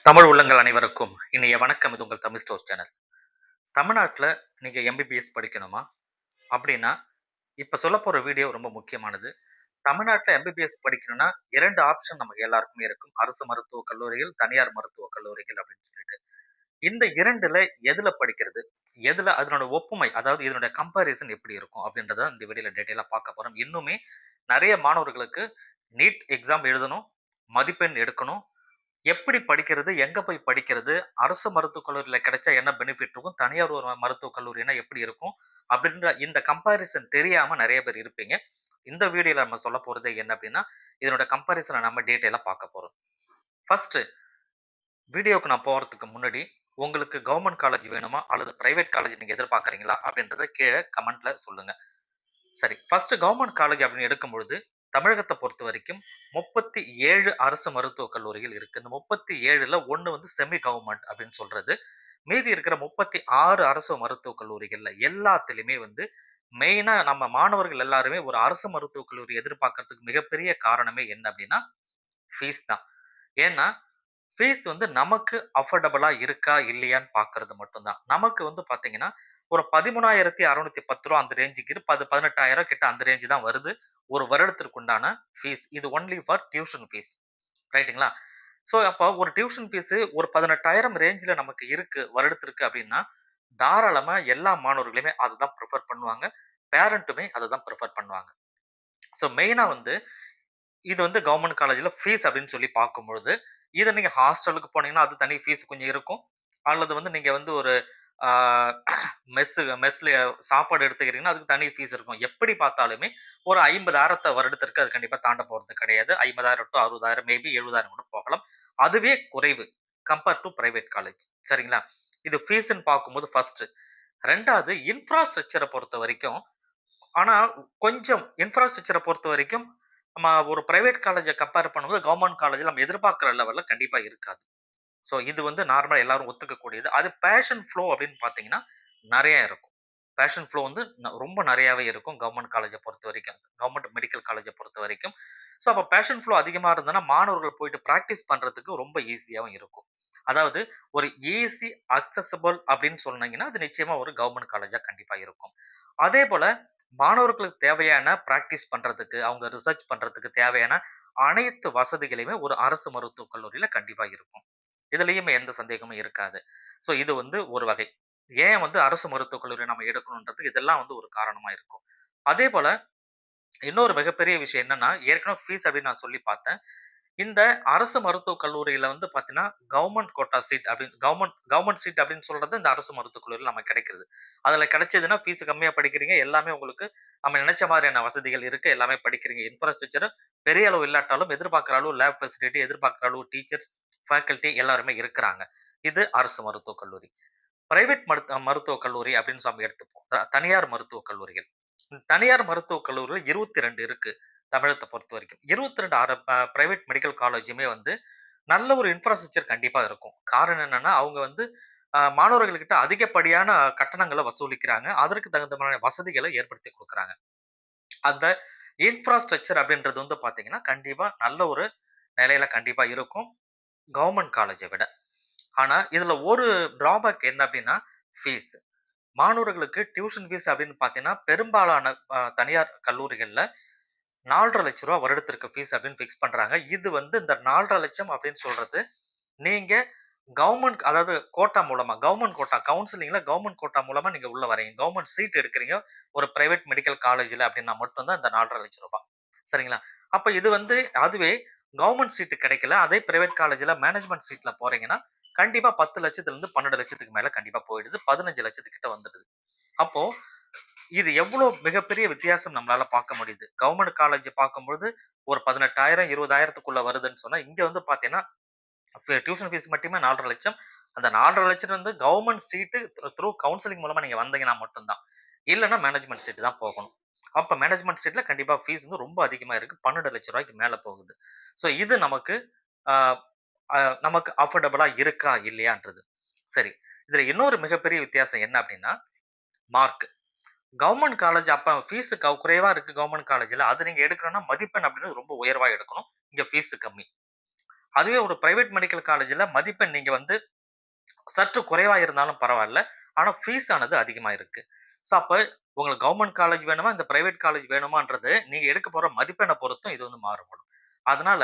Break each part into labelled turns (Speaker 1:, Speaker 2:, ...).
Speaker 1: தமிழ் உள்ளங்கள் அனைவருக்கும் இனிய வணக்கம். இது உங்கள் தமிழ் ஸ்டோர் சேனல். தமிழ்நாட்டுல நீங்க எம்பிபிஎஸ் படிக்கணுமா? அப்படின்னா, இப்ப சொல்லப்போற வீடியோ ரொம்ப முக்கியமானது. தமிழ்நாட்டுல எம்பிபிஎஸ் படிக்கணும்னா 2 ஆப்ஷன் நமக்கு எல்லாருக்குமே இருக்கும். அரசு மருத்துவக் கல்லூரிகள், தனியார் மருத்துவக் கல்லூரிகள் அப்படின்னு சொல்லிட்டு. இந்த 2ல எதுல படிக்கிறது? எதுல அதனோட ஒப்புமை, அதாவது இதனுடைய கம்பேரிசன் எப்படி இருக்கும்? அப்படின்றத இந்த வீடியோல டீட்டெயிலா பார்க்க போறோம். இன்னுமே நெறைய மாணவர்களுக்கு நீட் எக்ஸாம் எழுதணும், மதிப்பெண் எடுக்கணும், எப்படி படிக்கிறது? எங்க போய் படிக்கிறது? அரசு மருத்துவக் கல்லூரியில கிடைச்சா என்ன பெனிஃபிட் இருக்கும்? தனியார் ஒரு மருத்துவக் கல்லூரினா எப்படி இருக்கும்? அப்படின்ற இந்த கம்பேரிசன் தெரியாம நெறைய பேர் இருப்பீங்க. இந்த வீடியோல நம்ம சொல்லப் போறது என்ன அப்படின்னா, இதனோட கம்பேரிசன நம்ம டீட்டெயிலா பார்க்க போறோம். ஃபர்ஸ்ட்டு வீடியோக்கு நான் போறதுக்கு முன்னாடி, உங்களுக்கு கவர்ன்மென்ட் காலேஜ் வேணுமா? அல்லது பிரைவேட் காலேஜ் நீங்க எதிர்பார்க்கிறீங்களா? அப்படின்றத கீழ கமெண்ட்ல சொல்லுங்க. சரி. ஃபர்ஸ்ட்டு கவர்ன்மென்ட் காலேஜ் அப்படின்னு எடுக்கும்பொழுது, தமிழகத்த பொறுத்தவரைக்கும் 37 அரசு மருத்துவக் கல்லூரிகள் இருக்கு. இந்த 37ல 1 வந்து செமி கவர்ன்மென்ட் அப்படின்னு சொல்றது. மீதி இருக்கிற 36 அரசு மருத்துவக் கல்லூரிகள்ல எல்லாத்துலயுமே வந்து மெயினா நம்ம மாணவர்கள் எல்லாருமே ஒரு அரசு மருத்துவக் கல்லூரி எதிர்பார்க்கறதுக்கு மிகப்பெரிய காரணமே என்ன அப்படின்னா, ஃபீஸ் தான். ஏன்னா, ஃபீஸ் வந்து நமக்கு அஃபோர்டபுளா இருக்கா? இல்லையான்னு பார்க்கறது மட்டும் தான். நமக்கு வந்து பார்த்தீங்கன்னா, ஒரு ரூ. 13,610 அந்த ரேஞ்சுக்கு 18,000 கிட்ட அந்த ரேஞ்ச் தான் வருது. ஒரு வருடத்திற்கு உண்டான ஃபீஸ். இது ஒன்லி ஃபார் டியூஷன் ஃபீஸ். ரைட்டுங்களா? ஸோ, அப்போ ஒரு டியூஷன் ஃபீஸ் ஒரு 18,000 ரேஞ்ச்ல நமக்கு இருக்கு வருடத்திற்கு அப்டின்னா, தாராளமா எல்லா மாணவர்களுமே அததான் பிரிஃபர் பண்ணுவாங்க. பேரன்ட்டுமே அததான் பிரிஃபர் பண்ணுவாங்க. ஸோ, மெயினா வந்து இது வந்து கவர்ன்மென்ட் காலேஜ்ல ஃபீஸ் அப்படின்னு சொல்லி பார்க்கும்பொழுது, இத நீங்க ஹாஸ்டலுக்கு போனீங்கன்னா, அது தனி ஃபீஸ் கொஞ்சம் இருக்கும். அல்லது வந்து நீங்க வந்து ஒரு ஆ மெஸ்ல சாப்பாடு எடுத்துக்கிறீங்கன்னா, அதுக்கு தனி ஃபீஸ் இருக்கும். எப்படி பார்த்தாலுமே ஒரு 50,000 வருடத்திற்கு அது கண்டிப்பா தாண்ட போறது கிடையாது. 50,000 டூ 60,000 மேபி 70,000 கூட போகலாம். அதுவே குறைவு. Compare to private college. சரிங்களா? இது ஃபீஸ்ன்னு பார்க்கும்போது ஃபர்ஸ்ட்டு. 2வது இன்ஃப்ராஸ்ட்ரக்சர பொறுத்தவரைக்கும் ஆனா, கொஞ்சம் இன்ஃப்ராஸ்ட்ரக்சர பொறுத்தவரைக்கும், நம்ம ஒரு பிரைவேட் காலேஜ கம்பேர் பண்ணும்போது, கவர்ன்மென்ட் காலேஜ்ல நம்ம எதிர்பார்க்கிற லெவல்ல கண்டிப்பா இருக்காது. ஸோ, இது வந்து நார்மலா எல்லாரும் ஒத்துக்கக்கூடியது. அது பேஷன் ஃப்ளோ அப்படின்னு பார்த்தீங்கன்னா, நெறைய இருக்கும். பேஷன் ஃப்ளோ வந்து ரொம்ப நெறையாவே இருக்கும் கவர்ன்மென்ட் காலேஜ பொறுத்தவரைக்கும். கவர்ன்மென்ட் மெடிக்கல் காலேஜ பொறுத்தவரைக்கும். ஸோ, அப்ப பேஷன் ஃப்ளோ அதிகமா இருந்ததுன்னா, மாணவர்கள் போயிட்டு பிராக்டிஸ் பண்றதுக்கு ரொம்ப ஈஸியாவும் இருக்கும். அதாவது ஒரு ஈஸி அக்சஸிபிள் அப்படின்னு சொன்னீங்கன்னா, அது நிச்சயமா ஒரு கவர்ன்மென்ட் காலேஜா கண்டிப்பா இருக்கும். அதேபோல மாணவர்களுக்கு தேவையான பிராக்டிஸ் பண்றதுக்கு, அவங்க ரிசர்ச் பண்றதுக்கு தேவையான அனைத்து வசதிகளையுமே ஒரு அரசு மருத்துவக் கல்லூரியில கண்டிப்பா இருக்கும். இதுலயும் எந்த சந்தேகமும் இருக்காது. ஸோ இது வந்து ஒரு வகை. ஏன் வந்து அரசு மருத்துவக் கல்லூரி நம்ம எடுக்கணும்ன்றதுக்கு இதெல்லாம் வந்து ஒரு காரணமா இருக்கும். அதேபோல இன்னொரு மிகப்பெரிய விஷயம் என்னன்னா, ஏற்கனவே ஃபீஸ் அப்படின்னு நான் சொல்லி பார்த்தேன். இந்த அரசு மருத்துவக் கல்லூரியில வந்து பார்த்தீங்கன்னா, கவர்ன்மென்ட் கோட்டா சீட் அப்படின்னு கவர்ன்மென்ட் சீட் அப்படின்னு சொல்றது இந்த அரசு மருத்துவக் கல்லூரியில நமக்கு கிடைக்கிறது. அதுல கிடைச்சதுன்னா ஃபீஸ் கம்மியா படிக்கிறீங்க. எல்லாமே உங்களுக்கு நம்ம நினைச்ச மாதிரியான வசதிகள் இருக்கு. எல்லாமே படிக்கிறீங்க. இன்ஃப்ராஸ்ட்ரக்சர் பெரிய அளவு இல்லாட்டாலும் எதிர்பார்க்கிற அளவு லேப் ஃபெசிலிட்டி, எதிர்பார்க்கிற அளவு டீச்சர்ஸ், ஃபேக்கல்டி எல்லாருமே இருக்கிறாங்க. இது அரசு மருத்துவக் கல்லூரி. பிரைவேட் மருத்துவக் கல்லூரி அப்படின்னு நம்ம எடுத்துப்போம். தனியார் மருத்துவக் கல்லூரிகள். தனியார் மருத்துவக் கல்லூரிகள் 22 இருக்கு. தமிழகத்த பொறுத்தவரைக்கும். 22 பிரைவேட் மெடிக்கல் காலேஜுமே வந்து நல்ல ஒரு இன்ஃப்ராஸ்ட்ரக்சர் கண்டிப்பா இருக்கும். காரணம் என்னன்னா, அவங்க வந்து மாணவர்கள்கிட்ட அதிகப்படியான கட்டணங்கள வசூலிக்கிறாங்க. அதற்கு தகுந்த மாரியான வசதிகள ஏற்படுத்தி குடுக்குறாங்க. அந்த இன்ஃப்ராஸ்ட்ரக்சர் அப்படின்றது வந்து பார்த்தீங்கன்னா, கண்டிப்பா நல்ல ஒரு நிலையில கண்டிப்பா இருக்கும். கவர்ன்மென்ட் காலேஜ விட. ஆனா, இதுல ஒரு டிராபேக் என்ன அப்படின்னா, ஃபீஸ். மாணவர்களுக்கு டியூஷன் ஃபீஸ் அப்படின்னு பார்த்தீங்கன்னா, பெரும்பாலான தனியார் கல்லூரிகள்ல ரூ. 4,50,000 வருடத்திற்கு ஃபீஸ் அப்படின்னு பிக்ஸ் பண்றாங்க. இது வந்து இந்த 4,50,000 அப்படின்னு சொல்றது, நீங்க கவர்ன்மென்ட் அதாவது கோட்டா மூலமா கவர்ன்மென்ட் கோட்டா கவுன்சிலிங்ல கவர்ன்மென்ட் கோட்டா மூலமா நீங்க உள்ள வரீங்க. கவர்ன்மென்ட் சீட் எடுக்கிறீங்க. ஒரு பிரைவேட் மெடிக்கல் காலேஜ்ல அப்படின்னா மட்டும் தான் இந்த ரூ. 4,50,000. சரிங்களா? அப்ப இது வந்து அதுவே கவர்ன்மென்ட் சீட் கிடைக்கல. அதே பிரைவேட் காலேஜ்ல மேனேஜ்மென்ட் சீட்ல போறீங்கன்னா, கண்டிப்பா 10,00,000லிருந்து 12,00,000க்கு மேல கண்டிப்பா போயிடுது. 15,00,000 கிட்ட வந்துடுது. அப்போ இது எவ்வளோ மிகப்பெரிய வித்தியாசம் நம்மளால பார்க்க முடியுது. கவர்ன்மென்ட் காலேஜ் பார்க்கும்பொழுது ஒரு 18,000 20,000த்துக்குள்ள வருதுன்னு சொன்னா, இங்க வந்து பார்த்தீங்கன்னா, டியூஷன் ஃபீஸ் மட்டுமே 4,50,000. அந்த 4,50,000 வந்து கவர்ன்மென்ட் சீட்டு த்ரூ கவுன்சிலிங் மூலமா நீங்க வந்தீங்கன்னா மட்டும் தான். இல்லன்னா மேனேஜ்மென்ட் சீட் தான் போகணும். அப்ப மேனேஜ்மென்ட் சீட்ல கண்டிப்பா ஃபீஸ் வந்து ரொம்ப அதிகமா இருக்கு. ரூ. 12,00,000க்கு மேல போகுது. ஸோ இது நமக்கு அ அ நமக்கு அஃபோர்டபுளா இருக்கா? இல்லையான்றது. சரி. இதுல இன்னொரு மிகப்பெரிய வித்தியாசம் என்ன அப்டின்னா, மார்க். கவர்ன்மென்ட் காலேஜ் அப்ப ஃபீஸ் குறைவா இருக்கு கவர்ன்மென்ட் காலேஜ்ல. அது நீங்க எடுக்கணும்னா மதிப்பெண் அப்படின்றது ரொம்ப உயர்வா எடுக்கணும். இங்க ஃபீஸ் கம்மி. அதுவே ஒரு பிரைவேட் மெடிக்கல் காலேஜ்ல மதிப்பெண் நீங்க வந்து சற்று குறைவா இருந்தாலும் பரவால்ல. ஆனா ஃபீஸ் ஆனது அதிகமா இருக்கு. அப்ப உங்களுக்கு கவர்ன்மென்ட் காலேஜ் வேணுமா, இந்த பிரைவேட் காலேஜ் வேணுமான்றது, நீங்க எடுக்க போற மதிப்பெண்ண பொறுத்தும் இது வந்து மாறுபடும். அதனால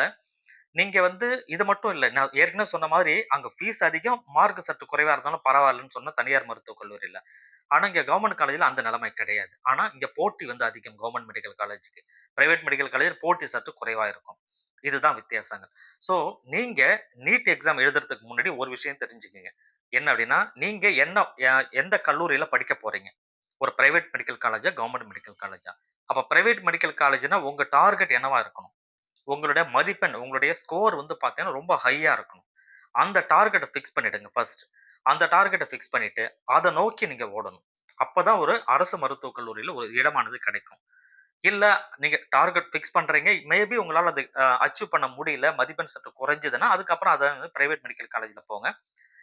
Speaker 1: நீங்க வந்து இது மட்டும் இல்ல. நான் ஏற்கனவே சொன்ன மாரி அங்க ஃபீஸ் அதிகம், மார்க் சற்று குறைவா இருந்தாலும் பரவாயில்லன்னு சொன்ன தனியார் மருத்துவக் கல்லூரில. ஆனா, இங்க கவர்ன்மென்ட் காலேஜ்ல அந்த நிலைமை கிடையாது. ஆனா, இங்க போட்டி வந்து அதிகம் கவர்ன்மென்ட் மெடிக்கல் காலேஜ்க்கு. பிரைவேட் மெடிக்கல் காலேஜ் போட்டி சற்று குறைவா இருக்கும். இதுதான் வித்தியாசங்கள். ஸோ, நீங்க நீட் எக்ஸாம் எழுதுறதுக்கு முன்னாடி ஒரு விஷயம் தெரிஞ்சுக்கங்க. என்ன அப்டின்னா, நீங்க என்ன எந்த கல்லூரியில படிக்க போறீங்க? ஒரு பிரைவேட் மெடிக்கல் காலேஜா? கவர்ன்மென்ட் மெடிக்கல் காலேஜா? அப்ப பிரைவேட் மெடிக்கல் காலேஜ்னா உங்க டார்கெட் என்னவா இருக்கணும்? உங்களுடைய மதிப்பெண், உங்களுடைய ஸ்கோர் வந்து பார்த்தீங்கன்னா, ரொம்ப ஹையா இருக்கணும். அந்த டார்கெட்ட ஃபிக்ஸ் பண்ணிடுங்க ஃபர்ஸ்ட். அந்த டார்கெட்ட ஃபிக்ஸ் பண்ணிட்டு, அத நோக்கி நீங்க ஓடணும். அப்பதான் ஒரு அரசு மருத்துவக் கல்லூரியில ஒரு இடமானது கிடைக்கும். இல்ல நீங்க டார்கெட் ஃபிக்ஸ் பண்றீங்க. மேபி உங்களால அது அச்சீவ் பண்ண முடியல. மதிப்பெண் சற்று குறைஞ்சதுன்னா, அதுக்கப்புறம் அத வந்து பிரைவேட் மெடிக்கல் காலேஜ்ல போங்க.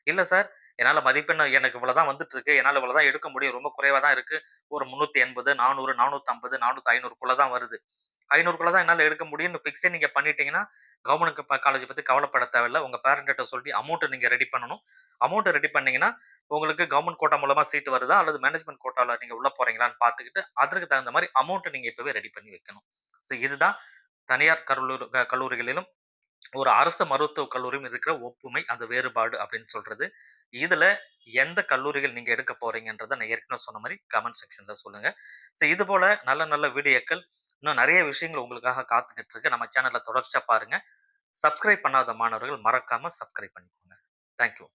Speaker 1: இல்ல சார், என்னால மதிப்பெண் எனக்கு இவ்வளவு தான் வந்துட்டு இருக்கு. என்னால இவ்வளவு தான் எடுக்க முடியும். ரொம்ப குறைவா தான் இருக்கு. ஒரு 380, 400, 450, 400, 500க்குள்ள தான் வருது. 500க்குள்ள தான் என்னால எடுக்க முடியும்னு ஃபிக்ஸே நீங்க பண்ணிட்டீங்கன்னா, கவர்ன்மென்ட் காலேஜ் பத்தி கவலைப்பட தேவையில்ல. உங்க பேரண்ட் கிட்ட சொல்லி அமௌண்ட் நீங்க ரெடி பண்ணணும். அமௌண்ட் ரெடி பண்ணீங்கன்னா, உங்களுக்கு கவர்ன்மென்ட் கோட்டா மூலமா சீட் வருதா? அல்லது மேனேஜ்மென்ட் கோட்டால நீங்க உள்ள போறீங்களான்னு பார்த்துக்கிட்டு, அதற்கு தகுந்த மாரி அமௌண்ட் நீங்க இப்பவே ரெடி பண்ணி வைக்கணும். இதுதான் தனியார் கல்லூரிகளிலும், ஒரு அரசு மருத்துவக் கல்லூரியும் இருக்கிற ஒப்புமை, அந்த வேறுபாடு அப்படின்னு சொல்றது. இதுல எந்த கல்லூரிகள் நீங்க எடுக்க போறீங்கன்றத நான் ஏற்கனவே சொன்ன மாரி கமெண்ட் செக்ஷன்ல சொல்லுங்க. இது போல நல்ல நல்ல வீடியோக்கள், இன்னும் நெறைய விஷயங்கள் உங்களுக்காக காத்துக்கிட்டு இருக்கு. நம்ம சேனல தொடர்ச்சியா பாருங்க. சப்ஸ்கிரைப் பண்ணாத மாணவர்கள் மறக்காம சப்ஸ்கிரைப் பண்ணிக்கோங்க. Thank you.